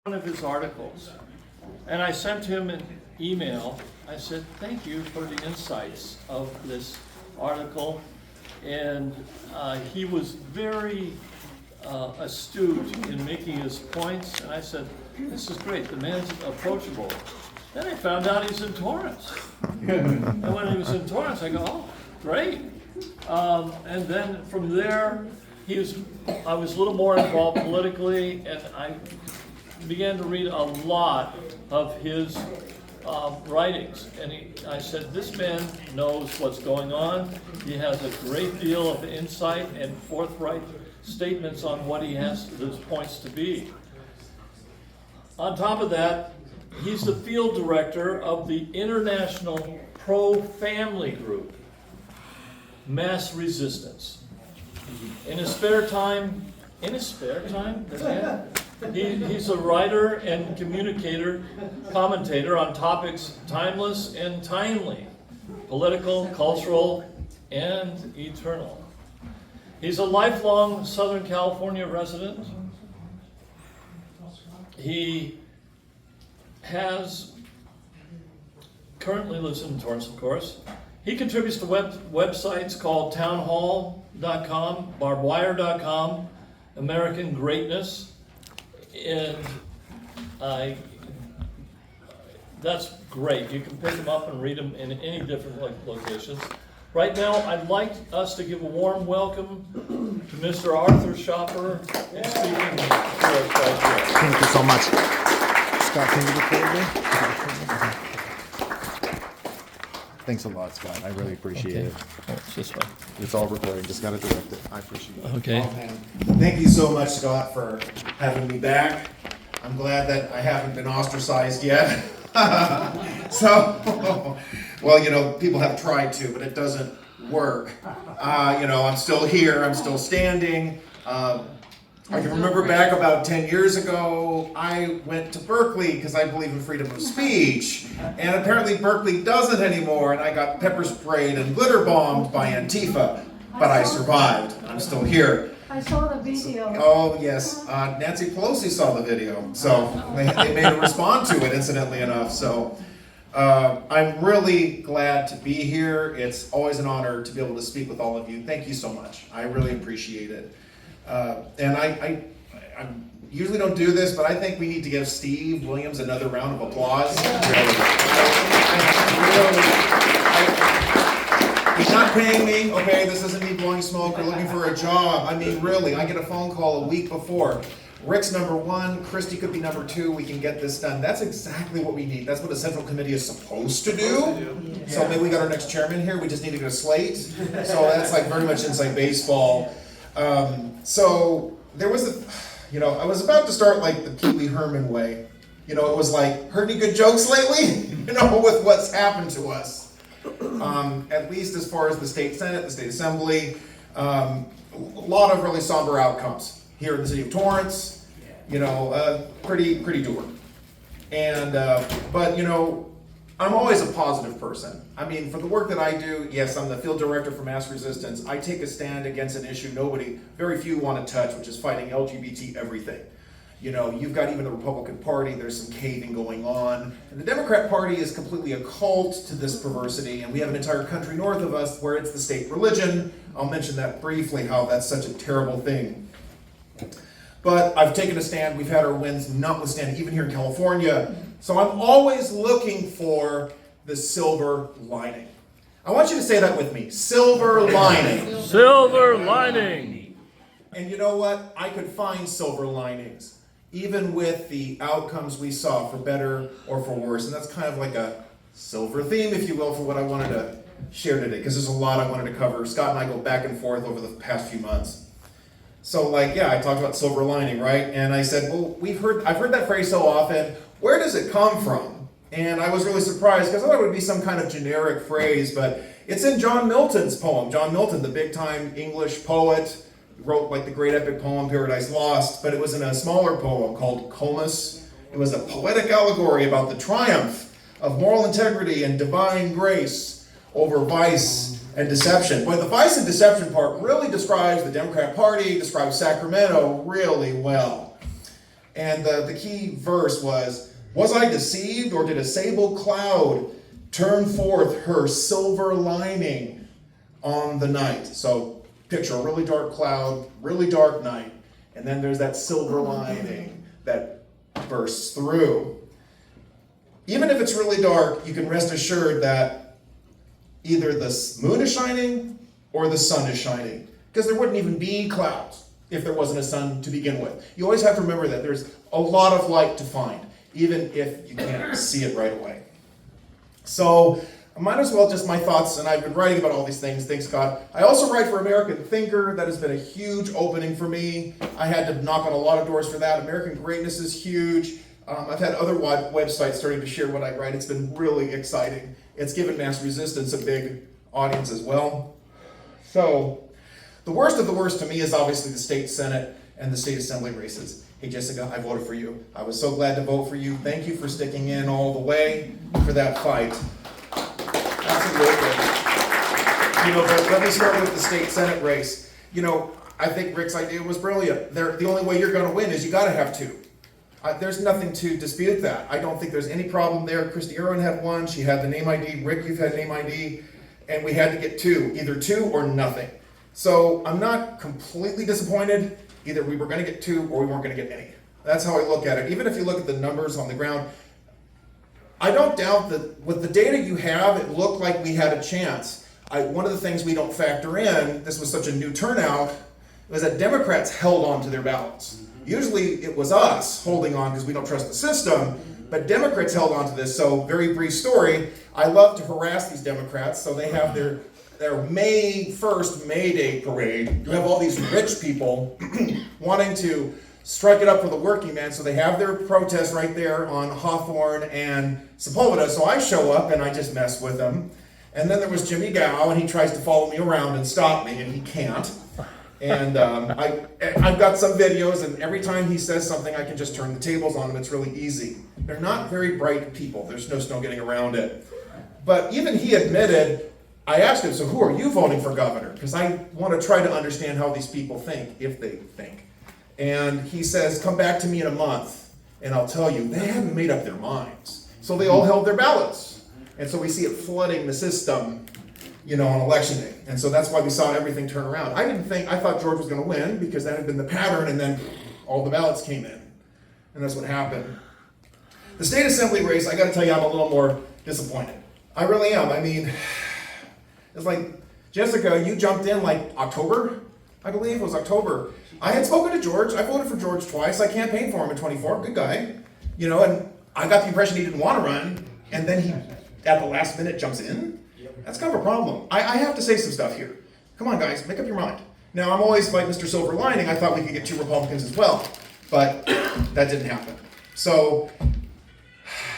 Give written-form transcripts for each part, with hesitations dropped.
one of his articles, and I sent him an email. I said, thank you for the insights of this article. And he was very astute in making his points. And I said, this is great, the man's approachable. Then I found out he's in Torrance. And when he was in Torrance, I go, oh, great. And then from there, I was a little more involved politically, and I began to read a lot of his writings. And I said, this man knows what's going on. He has a great deal of insight and forthright statements on what he has his points to be. On top of that, he's the field director of the International Pro-Family Group, MassResistance. In his spare time, he's a writer and commentator on topics timeless and timely, political, cultural, and eternal. He's a lifelong Southern California resident. He currently lives in Torrance, of course. He contributes to websites called townhall.com, barbedwire.com, American Greatness, and that's great. You can pick them up and read them in any different locations. Right now, I'd like us to give a warm welcome to Mr. Arthur Schaper, and speaking to us right here. Thank you so much. Scott, can you record me? Thanks a lot, Scott. I really appreciate it. Oh, it's this way. It's all recording. Just got to direct it. I appreciate it. Okay. Oh, man. Thank you so much, Scott, for having me back. I'm glad that I haven't been ostracized yet. So, well, people have tried to, but it doesn't work. I'm still here. I'm still standing. I can remember back about 10 years ago, I went to Berkeley because I believe in freedom of speech. And apparently Berkeley doesn't anymore, and I got pepper sprayed and glitter bombed by Antifa. But I survived. I'm still here. I saw the video. Oh, yes. Nancy Pelosi saw the video. So they made a respond to it, incidentally enough. So I'm really glad to be here. It's always an honor to be able to speak with all of you. Thank you so much. I really appreciate it. And I usually don't do this, but I think we need to give Steve Williams another round of applause. He's not paying me, okay? This isn't me blowing smoke or looking for a job. I mean, really, I get a phone call a week before. Rick's number one, Christy could be number two, we can get this done. That's exactly what we need. That's what a central committee is supposed to do. So maybe we got our next chairman here, we just need to get a slate. So that's like very much inside baseball. So there was I was about to start like the Pee Wee Herman way. It was like, heard any good jokes lately? With what's happened to us. At least as far as the state Senate, the state assembly, a lot of really somber outcomes here in the city of Torrance, pretty dour. And, but I'm always a positive person. I mean, for the work that I do, yes, I'm the field director for MassResistance. I take a stand against an issue very few want to touch, which is fighting LGBT everything. You've got even the Republican Party, there's some caving going on. And the Democrat Party is completely a cult to this perversity, and we have an entire country north of us where it's the state religion. I'll mention that briefly, how that's such a terrible thing. But I've taken a stand, we've had our wins notwithstanding, even here in California. So I'm always looking for the silver lining. I want you to say that with me, silver lining. Silver lining. And you know what? I could find silver linings, even with the outcomes we saw, for better or for worse. And that's kind of like a silver theme, if you will, for what I wanted to share today, because there's a lot I wanted to cover. Scott and I go back and forth over the past few months. So I talked about silver lining, right? And I said, well, I've heard that phrase so often. Where does it come from? And I was really surprised because I thought it would be some kind of generic phrase, but it's in John Milton's poem. John Milton, the big-time English poet, wrote like the great epic poem Paradise Lost, but it was in a smaller poem called Comus. It was a poetic allegory about the triumph of moral integrity and divine grace over vice and deception. But the vice and deception part really describes the Democrat Party, describes Sacramento really well. And the key verse was I deceived, or did a sable cloud turn forth her silver lining on the night? So picture a really dark cloud, really dark night, and then there's that silver lining that bursts through. Even if it's really dark, you can rest assured that either the moon is shining or the sun is shining, because there wouldn't even be clouds if there wasn't a sun to begin with. You always have to remember that there's a lot of light to find, even if you can't see it right away. So I might as well just my thoughts, and I've been writing about all these things, thanks God. I also write for American Thinker. That has been a huge opening for me. I had to knock on a lot of doors for that. American Greatness is huge. I've had other websites starting to share what I write. It's been really exciting. It's given MassResistance a big audience as well. So the worst of the worst to me is obviously the state Senate and the state assembly races. Hey Jessica, I voted for you. I was so glad to vote for you. Thank you for sticking in all the way for that fight. Absolutely. But let me start with the state Senate race. I think Rick's idea was brilliant. The only way you're going to win is you got to have two. There's nothing to dispute that. I don't think there's any problem there. Christy Irwin had one. She had the name ID. Rick, you've had name ID. And we had to get two. Either two or nothing. So I'm not completely disappointed. Either we were going to get two or we weren't going to get any. That's how I look at it. Even if you look at the numbers on the ground, I don't doubt that with the data you have, it looked like we had a chance. One of the things we don't factor in, this was such a new turnout, was that Democrats held on to their ballots. Usually it was us holding on because we don't trust the system, but Democrats held on to this. So very brief story, I love to harass these Democrats. So they have their May 1st May Day parade. You have all these rich people wanting to strike it up for the working man. So they have their protest right there on Hawthorne and Sepulveda. So I show up and I just mess with them. And then there was Jimmy Gow, and he tries to follow me around and stop me, and he can't. And I've got some videos, and every time he says something, I can just turn the tables on him. It's really easy. They're not very bright people. There's no getting around it. But even he admitted, I asked him, so who are you voting for governor? Because I want to try to understand how these people think, if they think. And he says, come back to me in a month, and I'll tell you. They haven't made up their minds. So they all held their ballots. And so we see it flooding the system, on election day. And so that's why we saw everything turn around. I thought George was going to win because that had been the pattern, and then all the ballots came in. And that's what happened. The state assembly race, I got to tell you, I'm a little more disappointed. I really am. I mean, it's like, Jessica, you jumped in like October, I believe it was October. I had spoken to George. I voted for George twice. I campaigned for him in 24. Good guy. And I got the impression he didn't want to run, and then he, at the last minute, jumps in. That's kind of a problem. I have to say some stuff here. Come on, guys, make up your mind. Now, I'm always like Mr. Silver Lining. I thought we could get two Republicans as well, but that didn't happen. So,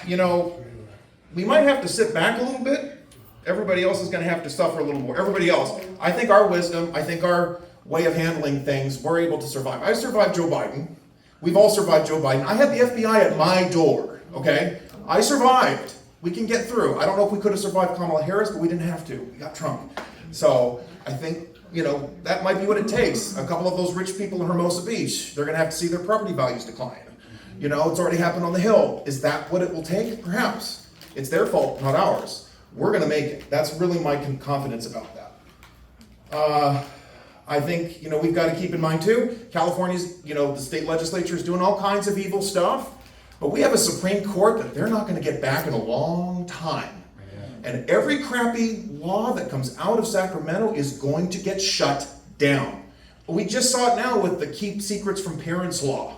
we might have to sit back a little bit. Everybody else is going to have to suffer a little more. Everybody else. I think our wisdom, I think our way of handling things, we're able to survive. I survived Joe Biden. We've all survived Joe Biden. I had the FBI at my door, okay? I survived. We can get through. I don't know if we could have survived Kamala Harris, but we didn't have to. We got Trump. So I think, that might be what it takes. A couple of those rich people in Hermosa Beach, they're going to have to see their property values decline. It's already happened on the Hill. Is that what it will take? Perhaps. It's their fault, not ours. We're going to make it. That's really my confidence about that. I think, we've got to keep in mind too, California's, the state legislature is doing all kinds of evil stuff. But we have a Supreme Court that they're not going to get back in a long time. And every crappy law that comes out of Sacramento is going to get shut down. We just saw it now with the Keep Secrets from Parents law.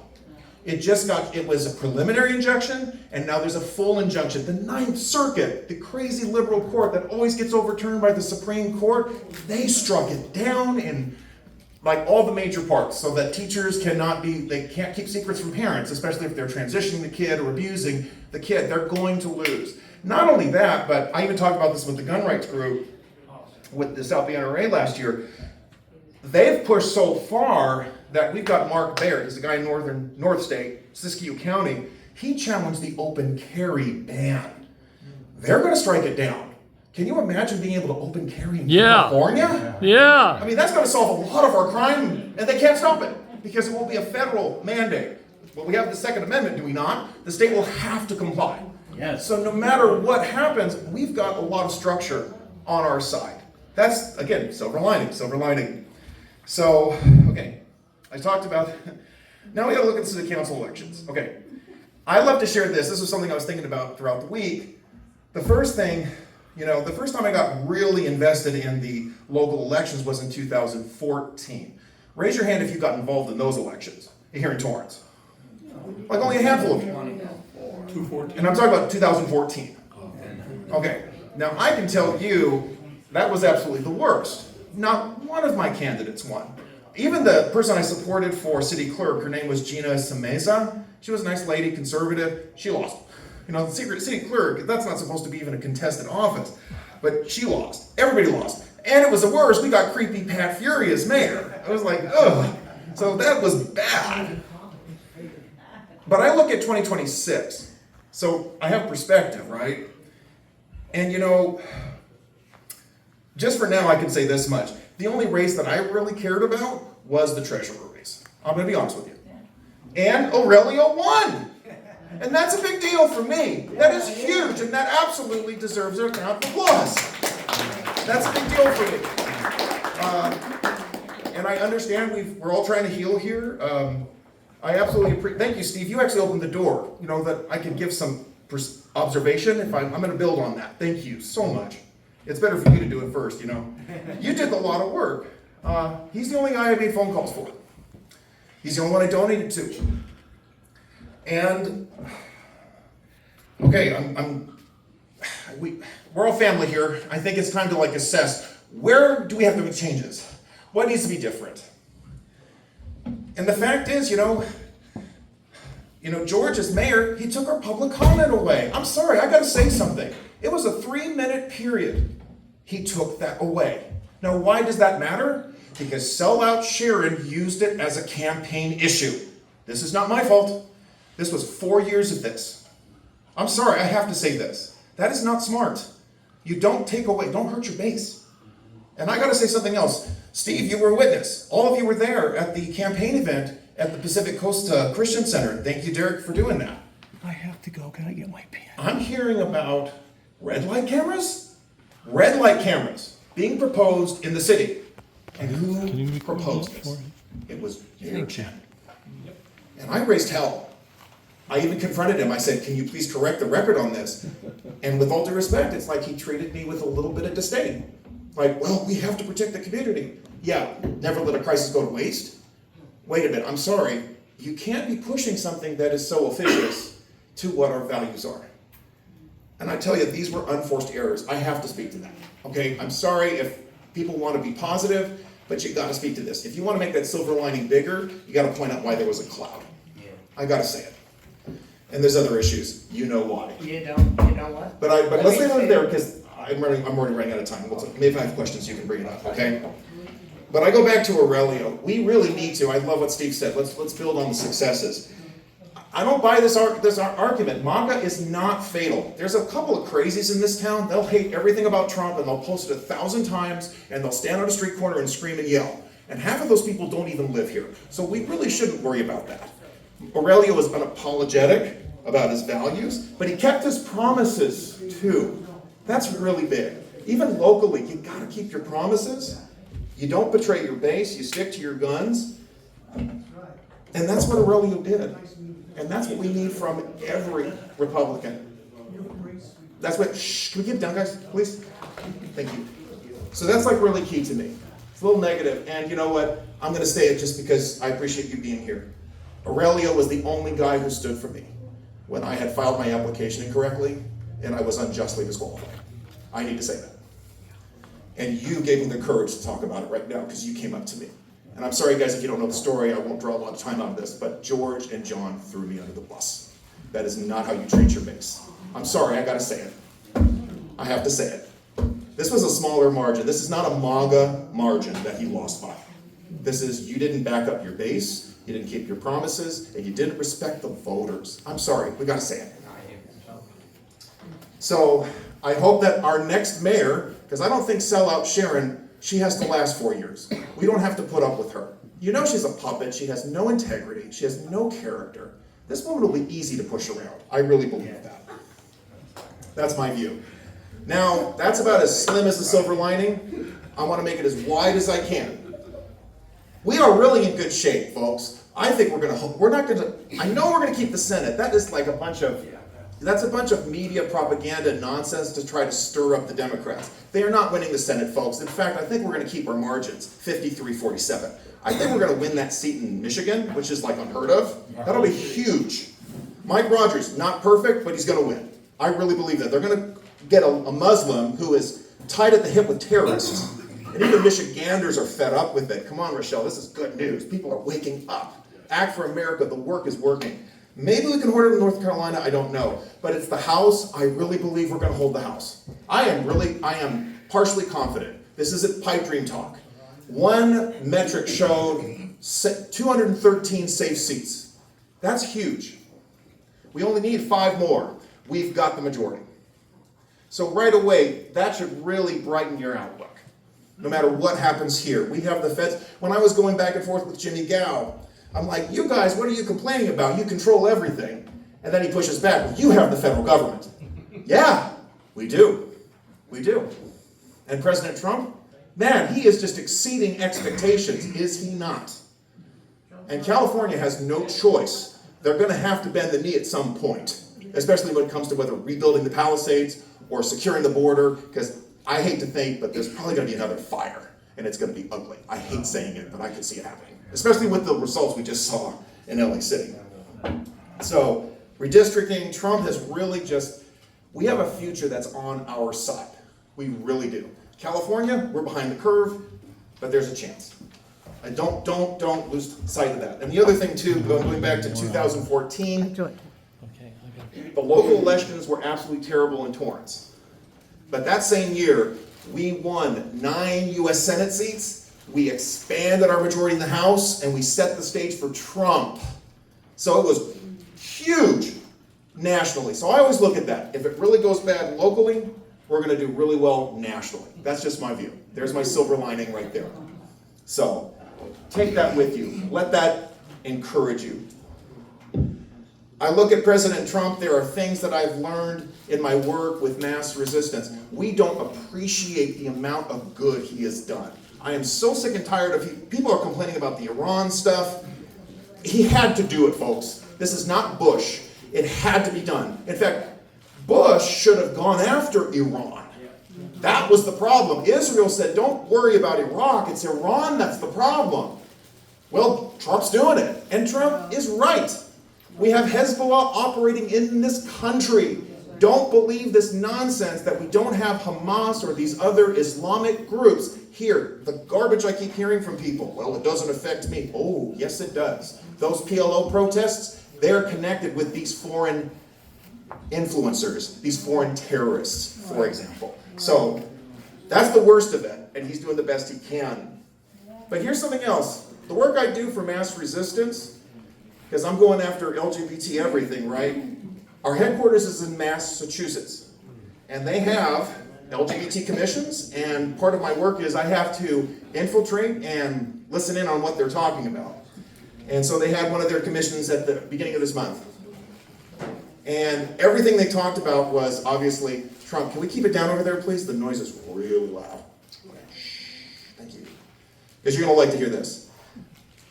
It was a preliminary injunction, and now there's a full injunction. The Ninth Circuit, the crazy liberal court that always gets overturned by the Supreme Court, they struck it down in like all the major parts, so that teachers they can't keep secrets from parents, especially if they're transitioning the kid or abusing the kid. They're going to lose. Not only that, but I even talked about this with the gun rights group with the South Bay NRA last year. They've pushed so far that we've got Mark Baird, he's the guy in North State, Siskiyou County. He challenged the open carry ban. They're going to strike it down. Can you imagine being able to open carry in California? Yeah. I mean, that's going to solve a lot of our crime, and they can't stop it because it won't be a federal mandate. Well, we have the Second Amendment, do we not? The state will have to comply. Yes. So no matter what happens, we've got a lot of structure on our side. That's, again, silver lining, silver lining. So, okay, I talked about, now we gotta look at the city council elections. Okay, I love to share this. This was something I was thinking about throughout the week. The first thing, the first time I got really invested in the local elections was in 2014. Raise your hand if you got involved in those elections here in Torrance. Like only a handful of you. 214. And I'm talking about 2014. Okay, now I can tell you that was absolutely the worst. Not one of my candidates won. Even the person I supported for city clerk, her name was Gina Sameza. She was a nice lady, conservative. She lost. The secret city clerk, that's not supposed to be even a contested office. But she lost. Everybody lost. And it was the worst. We got creepy Pat Fury as mayor. I was like, ugh. So that was bad. But I look at 2026. So I have perspective, right? And just for now, I can say this much. The only race that I really cared about was the treasurer race. I'm going to be honest with you. And Aurelio won. And that's a big deal for me. That is huge, and that absolutely deserves a round of applause. That's a big deal for me. And I understand we're all trying to heal here. I absolutely thank you, Steve. You actually opened the door, that I can give some observation. If I'm going to build on that. Thank you so much. It's better for you to do it first, You did a lot of work. He's the only guy I made phone calls for. He's the only one I donated to. And, okay, we're all family here. I think it's time to assess, where do we have to make changes? What needs to be different? And the fact is, George as mayor, he took our public comment away. I'm sorry, I gotta say something. It was a 3-minute period. He took that away. Now, why does that matter? Because sellout Sharon used it as a campaign issue. This is not my fault. This was 4 years of this. I'm sorry, I have to say this. That is not smart. You don't take away, don't hurt your base. And I gotta say something else. Steve, you were a witness. All of you were there at the campaign event at the Pacific Coast Christian Center. Thank you, Derek, for doing that. I have to go. Can I get my pen? I'm hearing about red light cameras? Red light cameras being proposed in the city. And who proposed this? It was Mayor Chen. And I raised hell. I even confronted him. I said, can you please correct the record on this? And with all due respect, it's like he treated me with a little bit of disdain. Like, well, we have to protect the community. Yeah, never let a crisis go to waste. Wait a minute, I'm sorry. You can't be pushing something that is so officious to what our values are. And I tell you, these were unforced errors. I have to speak to that. Okay, I'm sorry if people want to be positive, but you got to speak to this. If you want to make that silver lining bigger, you got to point out why there was a cloud. I got to say it. And there's other issues. You know why. You know what? But let's leave it there because I'm already running out of time. Maybe if I have questions, you can bring it up. Okay. But I go back to Aurelio. We really need to. I love what Steve said. Let's build on the successes. I don't buy this argument. MAGA is not fatal. There's a couple of crazies in this town. They'll hate everything about Trump and they'll post it 1,000 times and they'll stand on a street corner and scream and yell. And half of those people don't even live here. So we really shouldn't worry about that. Aurelio was unapologetic about his values, but he kept his promises too. That's really big. Even locally, you gotta keep your promises. You don't betray your base, you stick to your guns. And that's what Aurelio did. And that's what we need from every Republican. That's what, can we get done, guys, please? Thank you. So that's really key to me. It's a little negative, and you know what? I'm gonna say it just because I appreciate you being here. Aurelio was the only guy who stood for me when I had filed my application incorrectly and I was unjustly disqualified. I need to say that. And you gave me the courage to talk about it right now because you came up to me. And I'm sorry, guys, if you don't know the story, I won't draw a lot of time out of this, but George and John threw me under the bus. That is not how you treat your base. I'm sorry, I gotta say it. I have to say it. This was a smaller margin. This is not a MAGA margin that he lost by. This is, you didn't back up your base, you didn't keep your promises, and you didn't respect the voters. I'm sorry, we gotta say it. So, I hope that our next mayor, because I don't think sellout Sharon, she has to last 4 years. We don't have to put up with her. You know she's a puppet, she has no integrity, she has no character. this woman will be easy to push around. I really believe that. That's my view. Now, that's about as slim as the silver lining. I want to make it as wide as I can. We are really in good shape, folks. I think I know we're going to keep the Senate. That is like that's a bunch of media propaganda nonsense to try to stir up the Democrats. They are not winning the Senate, folks. In fact, I think we're going to keep our margins, 53-47. I think we're going to win that seat in Michigan, which is like unheard of. That'll be huge. Mike Rogers, not perfect, but he's going to win. I really believe that. They're going to get a Muslim who is tied at the hip with terrorists. And even Michiganders are fed up with it. Come on, Rochelle, this is good news. People are waking up. Act for America, the work is working. Maybe we can hold it in North Carolina, I don't know. But it's the House, I really believe we're going to hold the House. I am partially confident. This isn't pipe dream talk. One metric showed 213 safe seats. That's huge. We only need 5 more. We've got the majority. So right away, that should really brighten your outlook. No matter what happens here. We have the feds. When I was going back and forth with Jimmy Gao, I'm like, you guys, what are you complaining about? You control everything. And then he pushes back, well, you have the federal government. Yeah, we do. We do. And President Trump, man, he is just exceeding expectations, is he not? And California has no choice. They're going to have to bend the knee at some point, especially when it comes to whether rebuilding the Palisades or securing the border, because I hate to think, but there's probably going to be another fire, and it's going to be ugly. I hate saying it, but I can see it happening, especially with the results we just saw in LA City. So, redistricting, Trump has really we have a future that's on our side. We really do. California, we're behind the curve, but there's a chance. And don't lose sight of that. And the other thing too, going back to 2014, the local elections were absolutely terrible in Torrance. But that same year, we won 9 U.S. Senate seats, we expanded our majority in the House, and we set the stage for Trump. So it was huge nationally. So I always look at that. If it really goes bad locally, we're going to do really well nationally. That's just my view. There's my silver lining right there. So take that with you. Let that encourage you. I look at President Trump, there are things that I've learned in my work with MassResistance. We don't appreciate the amount of good he has done. I am so sick and tired of people are complaining about the Iran stuff. He had to do it, folks. This is not Bush. It had to be done. In fact, Bush should have gone after Iran. That was the problem. Israel said, don't worry about Iraq. It's Iran that's the problem. Well, Trump's doing it. And Trump is right. We have Hezbollah operating in this country. Don't believe this nonsense that we don't have Hamas or these other Islamic groups here. The garbage I keep hearing from people. Well, it doesn't affect me. Oh, yes it does. Those PLO protests, they're connected with these foreign influencers, these foreign terrorists, for example. So that's the worst of it, and he's doing the best he can. But here's something else. The work I do for MassResistance, because I'm going after LGBT everything, right? Our headquarters is in Massachusetts, and they have LGBT commissions, and part of my work is I have to infiltrate and listen in on what they're talking about. And so they had one of their commissions at the beginning of this month. And everything they talked about was obviously, Trump, can we keep it down over there, please? The noise is really loud. Thank you. Because you're going to like to hear this.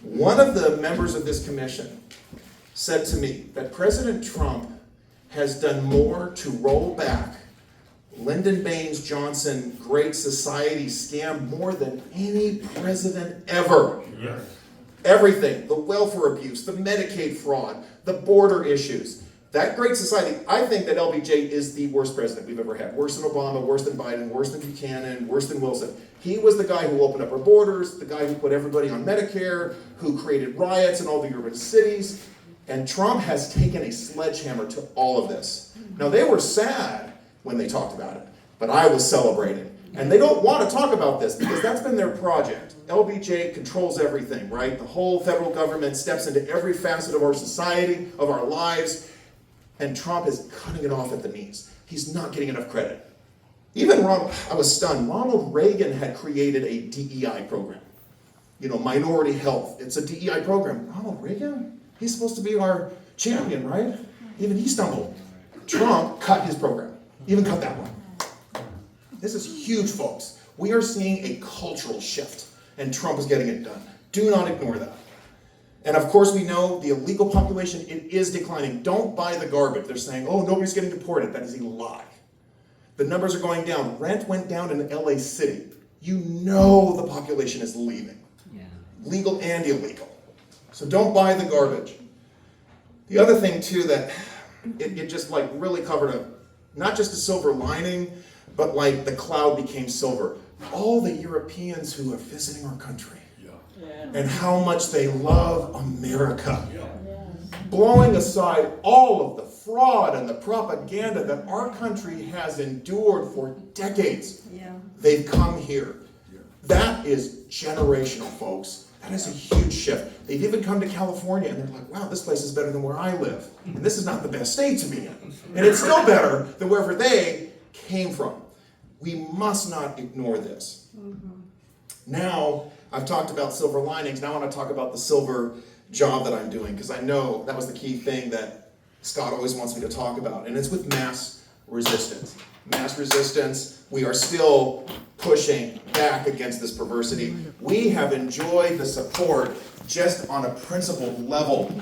One of the members of this commission said to me that President Trump has done more to roll back Lyndon Baines Johnson Great Society scam more than any president ever. Yes. Everything, the welfare abuse, the Medicaid fraud, the border issues. That Great Society, I think that LBJ is the worst president we've ever had. Worse than Obama, worse than Biden, worse than Buchanan, worse than Wilson. He was the guy who opened up our borders, the guy who put everybody on Medicare, who created riots in all the urban cities. And Trump has taken a sledgehammer to all of this. Now, they were sad when they talked about it, but I was celebrating. And they don't want to talk about this because that's been their project. LBJ controls everything, right? The whole federal government steps into every facet of our society, of our lives, and Trump is cutting it off at the knees. He's not getting enough credit. Even I was stunned. Ronald Reagan had created a DEI program. You know, minority health. It's a DEI program. Ronald Reagan? He's supposed to be our champion, right? Even he stumbled. Trump cut his program, even cut that one. This is huge, folks. We are seeing a cultural shift, and Trump is getting it done. Do not ignore that. And of course, we know the illegal population, it is declining. Don't buy the garbage. They're saying, oh, nobody's getting deported. That is a lie. The numbers are going down. Rent went down in LA City. You know the population is leaving. Yeah. Legal and illegal. So don't buy the garbage. The other thing too that it just like really covered up, not just a silver lining, but like the cloud became silver. All the Europeans who are visiting our country and how much they love America. Blowing aside all of the fraud and the propaganda that our country has endured for decades, they've come here. That is generational, folks. That is a huge shift. They've even come to California and they're like, wow, this place is better than where I live. And this is not the best state to be in. And it's still better than wherever they came from. We must not ignore this. Now, I've talked about silver linings. Now I want to talk about the silver job that I'm doing, because I know that was the key thing that Scott always wants me to talk about, and it's with mass resistance. Mass resistance, we are still pushing back against this perversity. We have enjoyed the support just on a principled level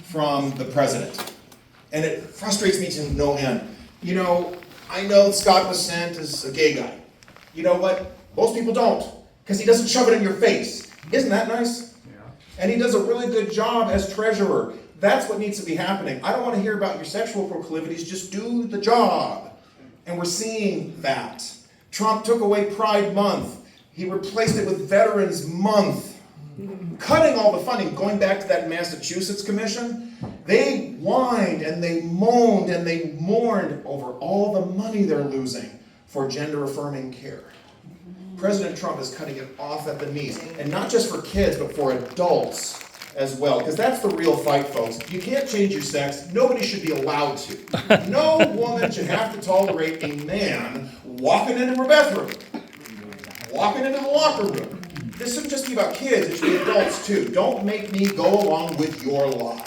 from the president. And it frustrates me to no end. You know, I know Scott was sent as a gay guy. You know what? Most people don't, because he doesn't shove it in your face. Isn't that nice? Yeah. And he does a really good job as treasurer. That's what needs to be happening. I don't want to hear about your sexual proclivities. Just do the job. And we're seeing that. Trump took away Pride Month. He replaced it with Veterans Month. Cutting all the funding, going back to that Massachusetts commission, they whined and they moaned and they mourned over all the money they're losing for gender-affirming care. President Trump is cutting it off at the knees. And not just for kids, but for adults as well. Because that's the real fight, folks. You can't change your sex. Nobody should be allowed to. No woman should have to tolerate a man walking into her bathroom, walking into the locker room. This shouldn't just be about kids. It should be adults, too. Don't make me go along with your lie.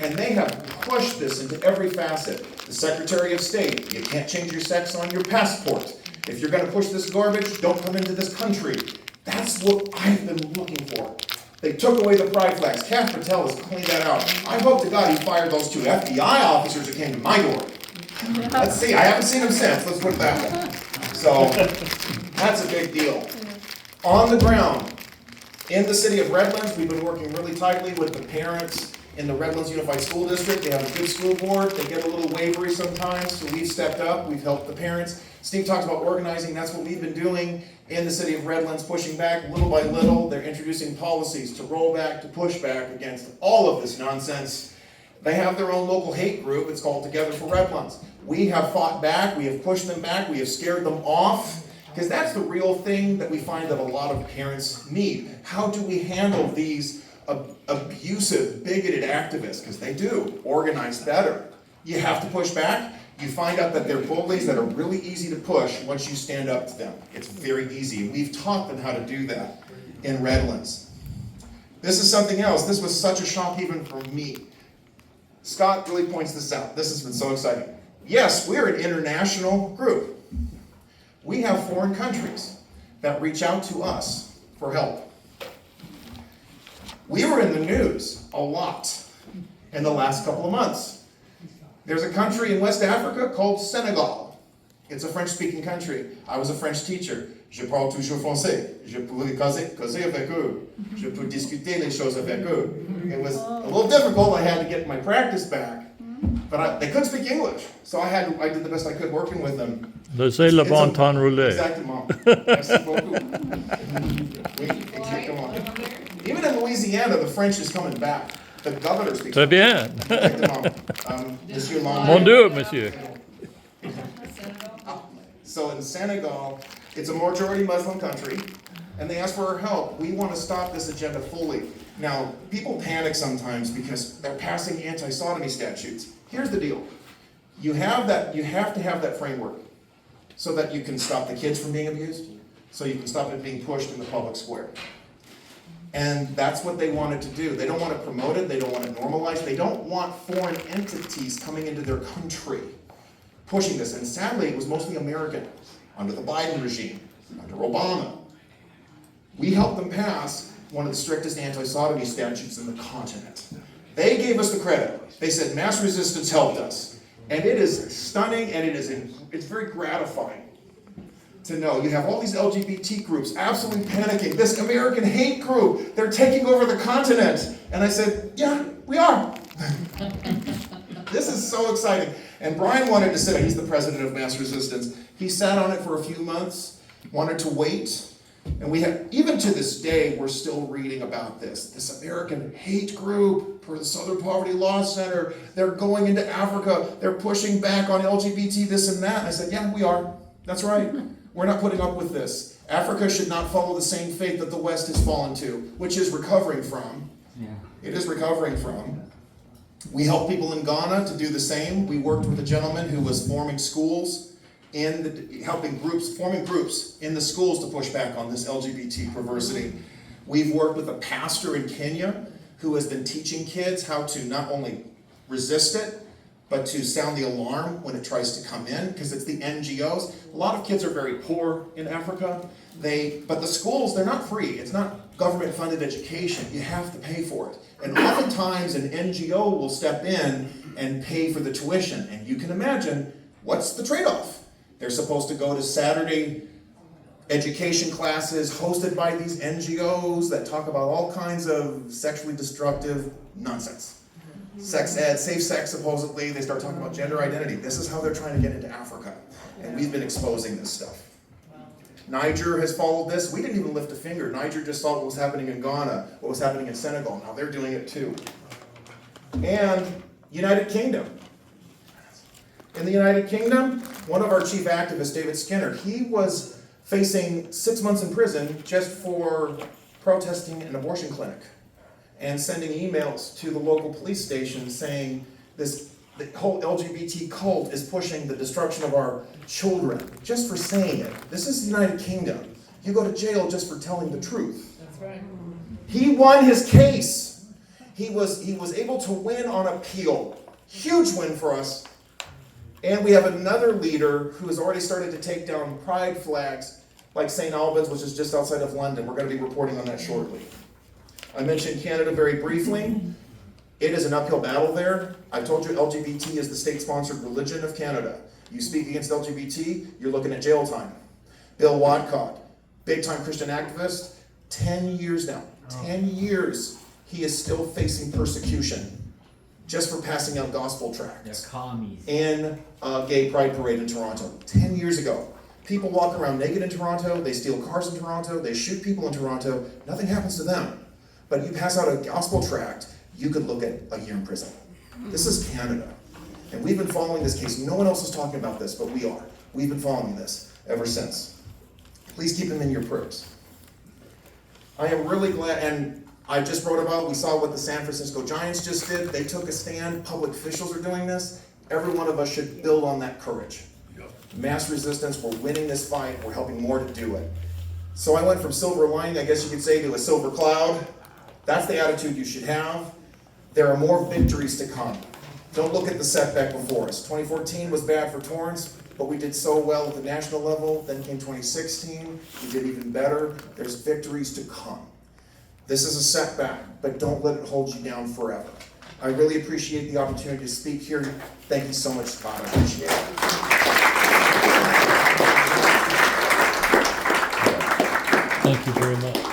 And they have pushed this into every facet. The Secretary of State, you can't change your sex on your passport. If you're going to push this garbage, don't come into this country. That's what I've been looking for. They took away the pride flags. Kath Patel has cleaned that out. I hope to God he fired those 2 FBI officers that came to my door. Let's see. I haven't seen them since. Let's put it that way. So that's a big deal. On the ground, in the city of Redlands, we've been working really tightly with the parents in the Redlands Unified School District. They have a good school board. They get a little wavery sometimes, so we've stepped up. We've helped the parents. Steve talks about organizing. That's what we've been doing in the city of Redlands, pushing back little by little. They're introducing policies to roll back, to push back against all of this nonsense. They have their own local hate group. It's called Together for Redlands. We have fought back. We have pushed them back. We have scared them off. Because that's the real thing that we find that a lot of parents need. How do we handle these abusive, bigoted activists? Because they do organize better. You have to push back. You find out that they're bullies that are really easy to push once you stand up to them. It's very easy. We've taught them how to do that in Redlands. This is something else. This was such a shock even for me. Scott really points this out. This has been so exciting. Yes, we're an international group. We have foreign countries that reach out to us for help. We were in the news a lot in the last couple of months. There's a country in West Africa called Senegal. It's a French-speaking country. I was a French teacher. Je parle toujours français. Je peux causer avec eux. Je peux discuter les choses avec eux. It was a little difficult. I had to get my practice back. But they couldn't speak English. So I did the best I could working with them. Laissez le bon temps rouler. Exactement. Merci beaucoup. Oui, exactement. Even in Louisiana, the French is coming back. The governor speaks. Très bien. Monsieur Long. Mon Dieu, monsieur. So in Senegal, it's a majority Muslim country, and they ask for our help. We want to stop this agenda fully. Now, people panic sometimes because they're passing anti-sodomy statutes. Here's the deal. You have to have that framework so that you can stop the kids from being abused, so you can stop it being pushed in the public square. And that's what they wanted to do. They don't want to promote it, they don't want to normalize, they don't want foreign entities coming into their country, pushing this. And sadly, it was mostly American, under the Biden regime, under Obama. We helped them pass one of the strictest anti-sodomy statutes in the continent. They gave us the credit. They said mass resistance helped us. And it is stunning, and it's very gratifying to know you have all these LGBT groups absolutely panicking. This American hate group, they're taking over the continent. And I said, yeah, we are. This is so exciting. And Brian wanted to sit, he's the president of Mass Resistance. He sat on it for a few months, wanted to wait. And we have, even to this day, we're still reading about this American hate group for the Southern Poverty Law Center. They're going into Africa. They're pushing back on LGBT, this and that. And I said, yeah, we are. That's right. We're not putting up with this. Africa should not follow the same fate that the West has fallen to, which is recovering from. Yeah. It is recovering from. We help people in Ghana to do the same. We worked with a gentleman who was forming schools, forming groups in the schools to push back on this LGBT perversity. We've worked with a pastor in Kenya who has been teaching kids how to not only resist it, but to sound the alarm when it tries to come in, because it's the NGOs. A lot of kids are very poor in Africa. But the schools, they're not free. It's not government-funded education. You have to pay for it. And oftentimes an NGO will step in and pay for the tuition. And you can imagine, what's the trade-off? They're supposed to go to Saturday education classes hosted by these NGOs that talk about all kinds of sexually destructive nonsense. Sex ed, safe sex supposedly, they start talking about gender identity. This is how they're trying to get into Africa. And we've been exposing this stuff. Niger has followed this. We didn't even lift a finger. Niger just saw what was happening in Ghana, what was happening in Senegal. Now they're doing it too. And United Kingdom. In the United Kingdom, one of our chief activists, David Skinner, he was facing 6 months in prison just for protesting an abortion clinic and sending emails to the local police station saying the whole LGBT cult is pushing the destruction of our children, just for saying it. This is the United Kingdom. You go to jail just for telling the truth. That's right. He won his case. He was able to win on appeal. Huge win for us. And we have another leader who has already started to take down pride flags like St. Albans, which is just outside of London. We're going to be reporting on that shortly. I mentioned Canada very briefly. It is an uphill battle there. I told you LGBT is the state-sponsored religion of Canada. You speak against LGBT, you're looking at jail time. Bill Watcott, big-time Christian activist, 10 years now. 10 years he is still facing persecution just for passing out gospel tracts in a gay pride parade in Toronto. 10 years ago. People walk around naked in Toronto, they steal cars in Toronto, they shoot people in Toronto, nothing happens to them. But you pass out a gospel tract, you could look at a year in prison. This is Canada. And we've been following this case. No one else is talking about this, but we are. We've been following this ever since. Please keep them in your prayers. I am really glad, and I just wrote about, we saw what the San Francisco Giants just did. They took a stand. Public officials are doing this. Every one of us should build on that courage. Mass resistance, we're winning this fight. We're helping more to do it. So I went from silver lining, I guess you could say, to a silver cloud. That's the attitude you should have. There are more victories to come. Don't look at the setback before us. 2014 was bad for Torrance, but we did so well at the national level. Then came 2016. We did even better. There's victories to come. This is a setback, but don't let it hold you down forever. I really appreciate the opportunity to speak here. Thank you so much, Scott. I appreciate it. Thank you very much.